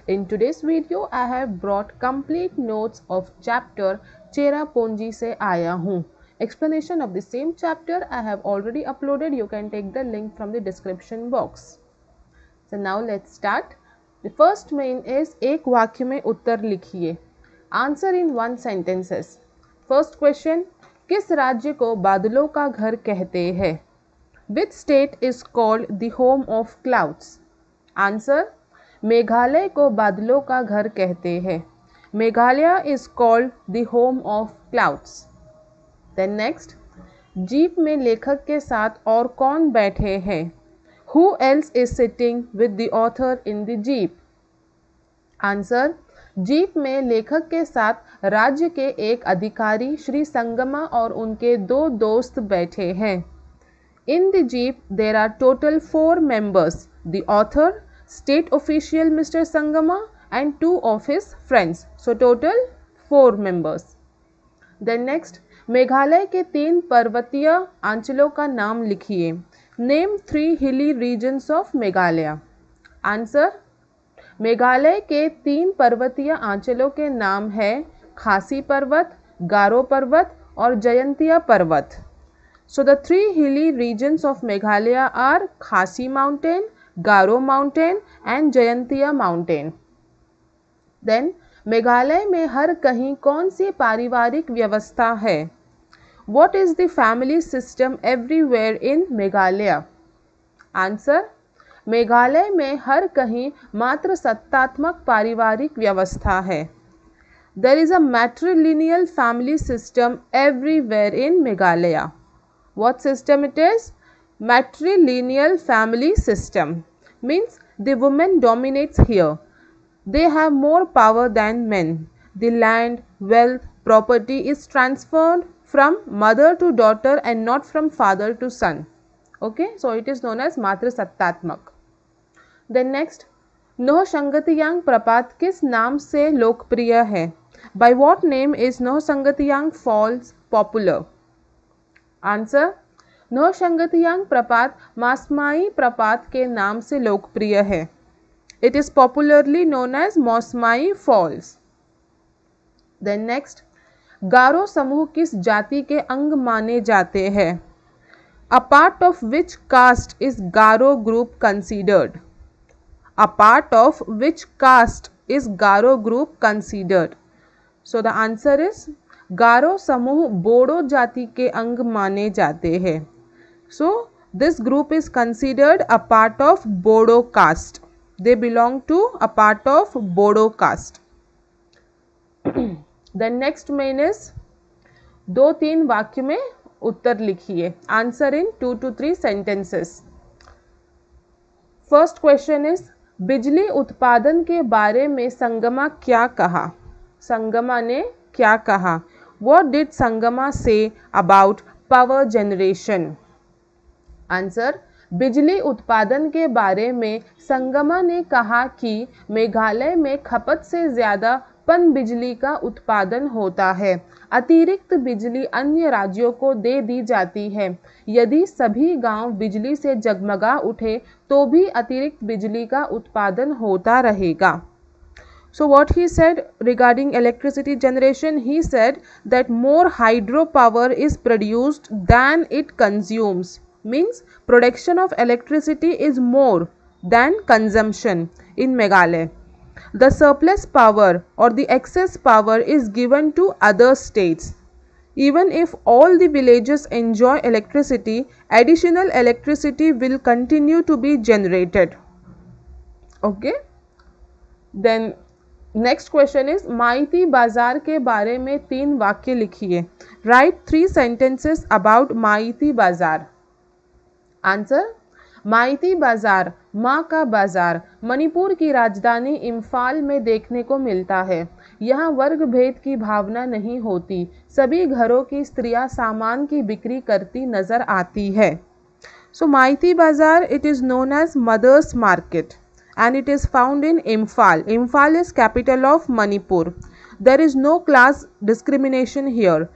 In today's video, I have brought complete notes of chapter Cherrapunji se aaya hoon. Explanation of the same chapter I have already uploaded. You can take the link from the description box. So now let's start. The first main is एक वाक्य में उत्तर लिखिए. Answer in one sentences. First question, किस राज्य को बादलों का घर कहते हैं? Which state is called the home of clouds? Answer, Meghalaya को बादलों का घर कहते हैं. Meghalaya is called the home of clouds. Then next, jeep में लेखक के साथ और कौन बैठे हैं? Who else is sitting with the author in the jeep? Answer, jeep में लेखक के साथ राज्य के एक अधिकारी श्री संगमा और उनके 2 दोस्त बैठे हैं. In the jeep there are total 4 members, the author, state official Mr. Sangama and 2 of his friends. So total 4 members. Then next, Meghalaya के 3 पर्वतीय अंचलों का नाम लिखिए. Name 3 hilly regions of Meghalaya. Answer, Meghalaya के 3 पर्वतीय अंचलों के नाम है खासी पर्वत, गारो पर्वत और जयंतिया पर्वत. So the 3 hilly regions of Meghalaya are Khasi Mountain, Garo Mountain and Jayantiya Mountain. Then Meghalaya में हर कहीं कौन सी पारिवारिक व्यवस्था है? What is the family system everywhere in Meghalaya? Answer, Meghalaya में हर कहीं मात्र सत्तात्मक पारिवारिक व्यवस्था है. There is a matrilineal family system everywhere in Meghalaya. What system it is? Matrilineal family system. Means the woman dominates here. They have more power than men. The land, wealth, property is transferred from mother to daughter and not from father to son. Okay, so it is known as Matra Sattatmak. Then next, Nohsangatiyang प्रपात किस नाम से लोकप्रिय है? By what name is Nohsangatiyang Falls popular? Answer, नौशंगतियांग प्रपात मासमाई प्रपात के नाम से लोकप्रिय है. It is popularly known as Mosmai Falls. Then next, गारो समूह किस जाति के अंग माने जाते हैं? A part of which caste is Garo group considered? A part of which caste is Garo group considered? So the answer is गारो समूह बोडो जाति के अंग माने जाते हैं. So this group is considered a part of Bodo caste. They belong to a part of Bodo caste. Then next main is 2-3 वाक्य में उत्तर लिखिए. Answer in 2 to 3 sentences. First question is, बिजली उत्पादन के बारे में संगमा क्या कहा? संगमा ने क्या कहा? What did Sangama say about power generation? Answer, बिजली उत्पादन के बारे में संगमा ने कहा कि मेघालय में खपत से ज़्यादा पन बिजली का उत्पादन होता है. अतिरिक्त बिजली अन्य राज्यों को दे दी जाती है. यदि सभी गांव बिजली से जगमगा उठे तो भी अतिरिक्त बिजली का उत्पादन होता रहेगा. So what he said regarding electricity generation, he said that more hydropower is produced than it consumes. Means production of electricity is more than consumption in Meghalaya. The surplus power or the excess power is given to other states. Even if all the villages enjoy electricity, additional electricity will continue to be generated. Okay. Then next question is माइती बाजार के बारे में 3 वाक्य लिखिए. Right 3 sentences about माइती बाजार. Answer, माइती बाजार, माँ का बाजार, मणिपुर की राजधानी इम्फाल में देखने को मिलता है. यहाँ वर्ग भेद की भावना नहीं होती. सभी घरों की स्त्रियाँ सामान की बिक्री करती नजर आती है. So Maiti Bazar, it is known as mother's market and it is found in Imphal. Imphal is capital of Manipur. There is no class discrimination here.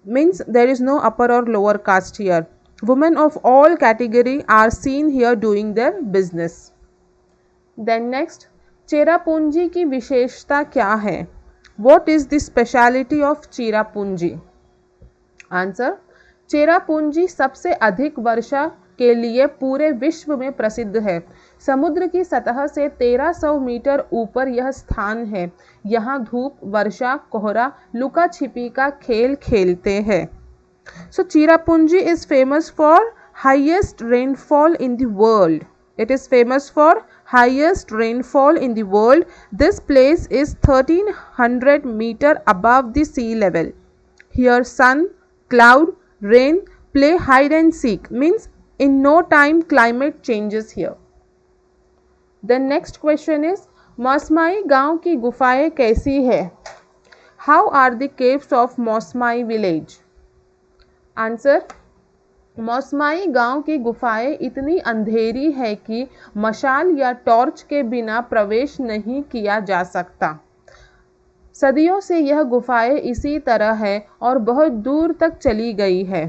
Means there is no upper or lower caste here. Women of all category are seen here doing their business. Then next, Cherrapunji की विशेषता क्या है? What is the speciality of Cherrapunji? Answer, Cherrapunji सबसे अधिक वर्षा के लिए पूरे विश्व में प्रसिद्ध है। समुद्र की सतह से 1300 मीटर ऊपर यह स्थान है। यहाँ धूप, वर्षा, कोहरा, लुका छिपी का खेल खेलते हैं। So Cherrapunji is famous for highest rainfall in the world. It is famous for highest rainfall in the world. This place is 1300 meter above the sea level. Here sun, cloud, rain play hide and seek, means in no time climate changes here. The next question is, Mawsmai गांव की गुफाएं कैसी है? How are the caves of Mawsmai village? Answer, Mawsmai गांव की गुफाएं इतनी अंधेरी है कि मशाल या टॉर्च के बिना प्रवेश नहीं किया जा सकता। सदियों से यह गुफाएं इसी तरह है और बहुत दूर तक चली गई है।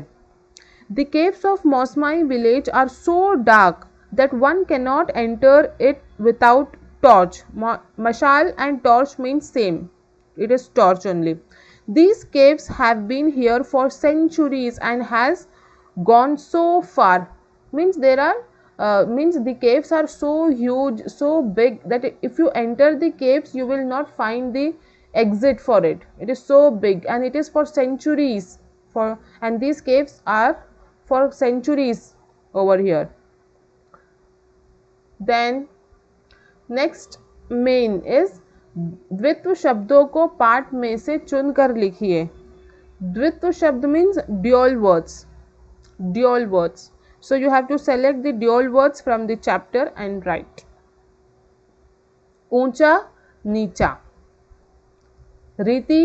The caves of Mosmai village are so dark that one cannot enter it without torch. Mashal and torch means same. It is torch only. These caves have been here for centuries and has gone so far. Means there are means the caves are so huge, so big that if you enter the caves, you will not find the exit for it. It is so big and it is for centuries. And these caves are for centuries over here. Then next main is द्वित्व शब्दों को पाठ में से चुनकर लिखिए। द्वित्व शब्द means dual words. Dual words. So you have to select the dual words from the chapter and write. ऊंचा, नीचा, रीति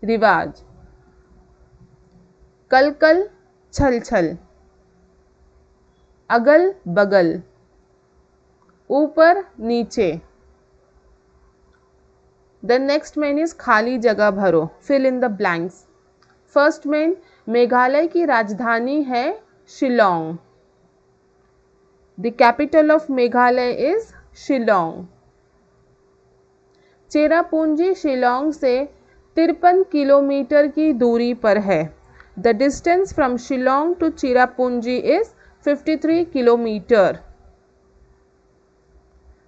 रिवाज, कल कल, छल छल, अगल बगल, ऊपर नीचे। The next main is खाली जगह भरो, fill in the blanks. First main, Meghalaya की राजधानी है Shillong. The capital of Meghalaya is Shillong. Cherrapunji Shillong से 53 किलोमीटर की दूरी पर है. The distance from Shillong to Cherrapunji is 53 kilometre.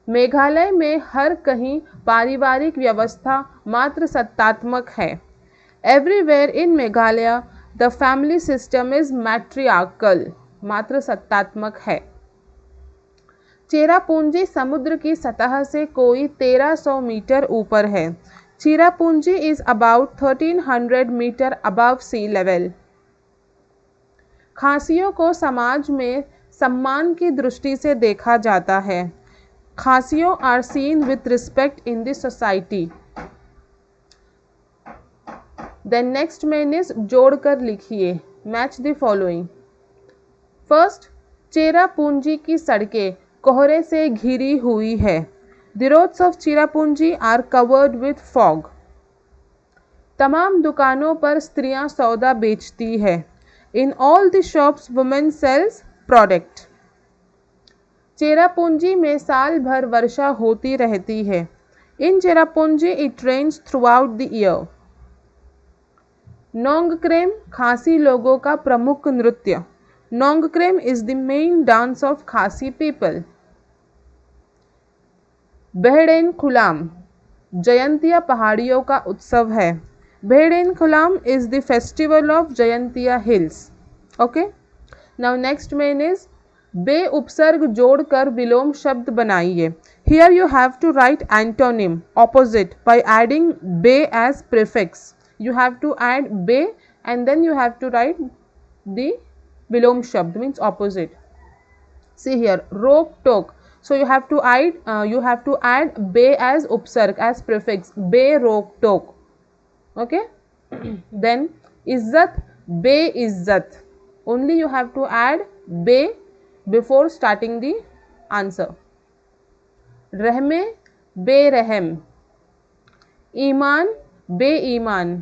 Meghalaya में हर कहीं पारिवारिक व्यवस्था मात्र सत्तात्मक है. Everywhere in Meghalaya the family system is matriarchal. मात्र सत्तात्मक है. चेरापूंजी समुद्र की सतह से कोई 1300 मीटर ऊपर है. Cherrapunji is about 1300 metre above sea level. खासियों को समाज में सम्मान की दृष्टि से देखा जाता है. खासियों are seen with respect in the society. Then next main is जोड़कर लिखिए. Match the following. First, Cherrapunji की सड़कें कोहरे से घिरी हुई है. The roads of Cherrapunji are covered with fog. तमाम दुकानों पर स्त्रियां सौदा बेचती है. In all the shops women sells product. चेरापूंजी में साल भर वर्षा होती रहती है. In Cherrapunji it rains throughout the year. Nongkrem खासी लोगों का प्रमुख नृत्य. Nongkrem is the main dance of Khasi people. Behdienkhlam Jaintia पहाड़ियों का उत्सव है. Behdienkhlam is the festival of Jaintia hills. Okay, now next main is बे उपसर्ग जोड़कर विलोम शब्द बनाइए. Here you have to write antonym opposite by adding बे as prefix. You have to add be and then you have to write the vilom shabd means opposite. See here, rok tok. So you have to add be as upsarg as prefix. Be rok tok. Okay. Then izzat be izzat. Only you have to add be before starting the answer. Rahme be rahm. Iman be iman.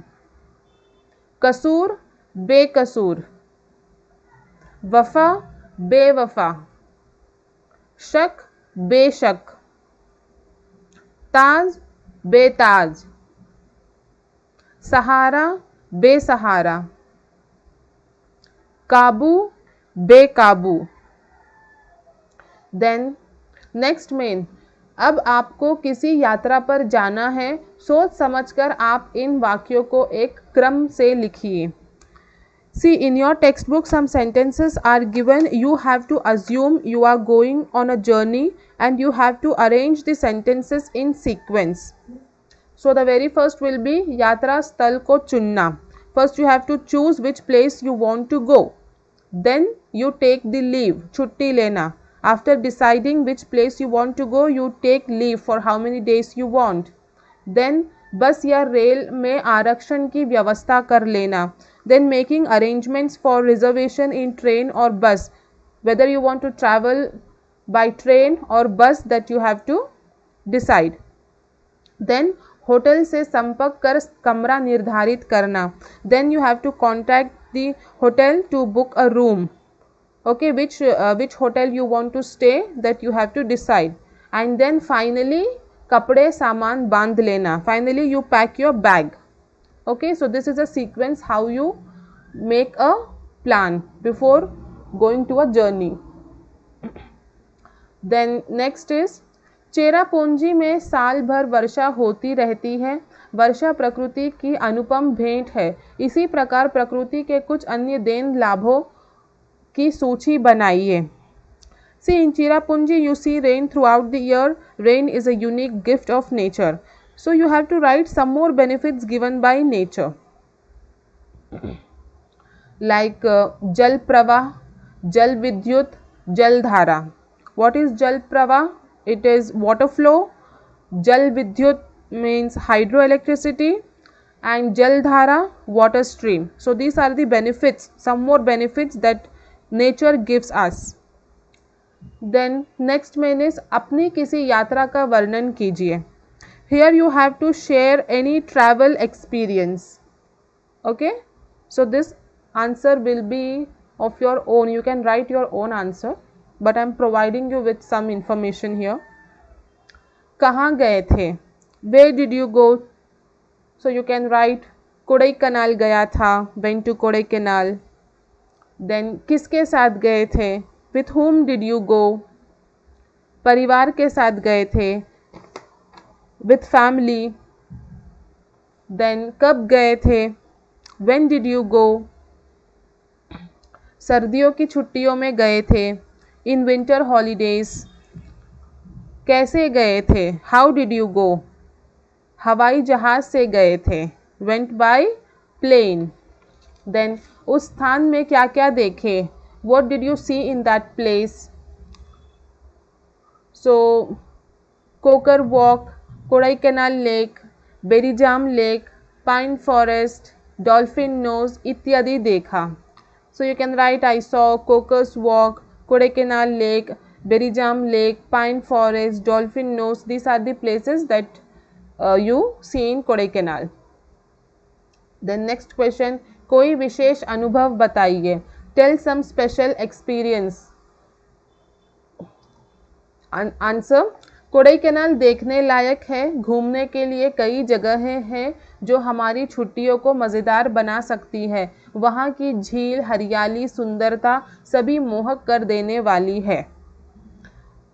कसूर बेकसूर. वफा बेवफा. शक बेशक. ताज बेताज, सहारा बेसहारा, काबू बेकाबू। Then next main, अब आपको किसी यात्रा पर जाना है, सोच समझकर आप इन वाक्यों को एक क्रम से लिखिए। See, in your textbook, some sentences are given. You have to assume you are going on a journey and you have to arrange the sentences in sequence. So, the very first will be yatra sthal ko chunna. First, you have to choose which place you want to go. Then, you take the leave, chutti lena. After deciding which place you want to go, you take leave for how many days you want. Then, बस या rail में आरक्षण की व्यवस्था कर लेना. Then making arrangements for reservation in train or bus, whether you want to travel by train or bus, that you have to decide. Then hotel से संपर्क कर कमरा निर्धारित करना. Then you have to contact the hotel to book a room. Okay, which hotel you want to stay, that you have to decide. And then finally कपड़े सामान बांध लेना. Finally you pack your bag. Okay, so this is a sequence how you make a plan before going to a journey. Then next is Cherrapunji में साल भर वर्षा होती रहती है. वर्षा प्रकृति की अनुपम भेंट है. इसी प्रकार प्रकृति के कुछ अन्य देन लाभों की सूची बनाइए. See, in Cherrapunji you see rain throughout the year. Rain is a unique gift of nature. So you have to write some more benefits given by nature. Like jal pravah, jal vidyut, jal dhara. What is jal pravah? It is water flow. Jal vidyut means hydroelectricity, and jal dhara water stream. So these are the benefits, some more benefits that nature gives us. Then next main is अपनी किसी यात्रा का वर्णन कीजिए. Here you have to share any travel experience. Okay, so this answer will be of your own. You can write your own answer, but I am providing you with some information here. कहाँ गए थे? Where did you go? So you can write Kodaikanal गया था, went to Kodaikanal. Then किसके साथ गए थे? With whom did you go? परिवार के साथ गए थे. With family. Then कब गए थे? When did you go? सर्दियों की छुट्टियों में गए थे. In winter holidays. कैसे गए थे? How did you go? हवाई जहाज से गए थे. Went by plane. Then उस स्थान में क्या क्या देखे? What did you see in that place? So Kokar Walk, Kodaikanal Lake, Berryjam Lake, Pine Forest, Dolphin Nose इत्यादि देखा. So you can write I saw Coker's Walk, Kodaikanal Lake, Berryjam Lake, Pine Forest, Dolphin Nose. These are the places that you see in Kodaikanal. Then next question, कोई विशेष अनुभव बताइए. Tell some special experience. Answer, Kodaikanal देखने लायक है. घूमने के लिए कई जगहें हैं जो हमारी छुट्टियों को मज़ेदार बना सकती है. वहाँ की झील, हरियाली, सुंदरता सभी मोहक कर देने वाली है.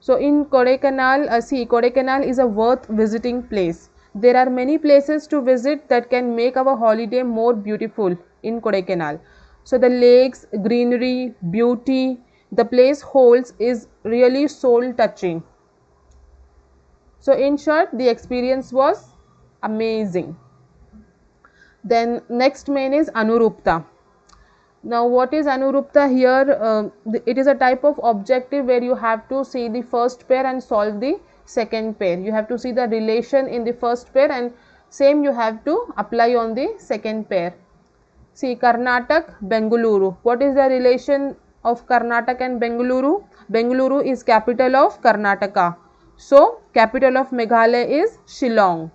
So in Kodaikanal, Kodaikanal is a worth visiting place. There are many places to visit that can make our holiday more beautiful in Kodaikanal. So the lakes, greenery, beauty the place holds is really soul touching. So in short, the experience was amazing. Then next main is Anurupta. Now what is Anurupta here? It is a type of objective where you have to see the first pair and solve the second pair. You have to see the relation in the first pair and same you have to apply on the second pair. See, Karnataka, Bengaluru. What is the relation of Karnataka and Bengaluru? Bengaluru is capital of Karnataka. So, capital of Meghalaya is Shillong.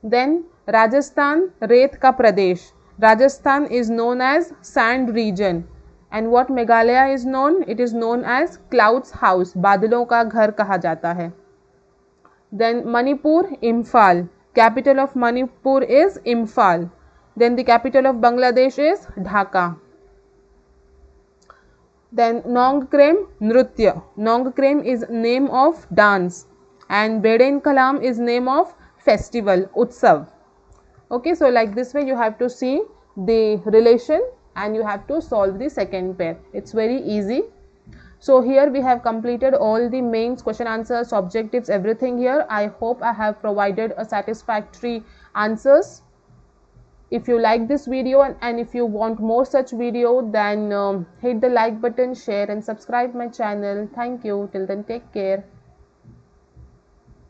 Then, Rajasthan, Ret ka Pradesh. Rajasthan is known as sand region. And what Meghalaya is known? It is known as clouds house. बादलों का घर कहा जाता है. Then Manipur, Imphal. Capital of Manipur is Imphal. Then the capital of Bangladesh is Dhaka. Then Nongkrem, Nrutya. Nongkrem is name of dance and Beden Kalam is name of festival, Utsav. Okay, so like this way you have to see the relation and you have to solve the second pair. It's very easy. So here we have completed all the mains, question answers, objectives, everything here. I hope I have provided a satisfactory answers. If you like this video and if you want more such video, then hit the like button, share and subscribe my channel. Thank you. Till then, take care.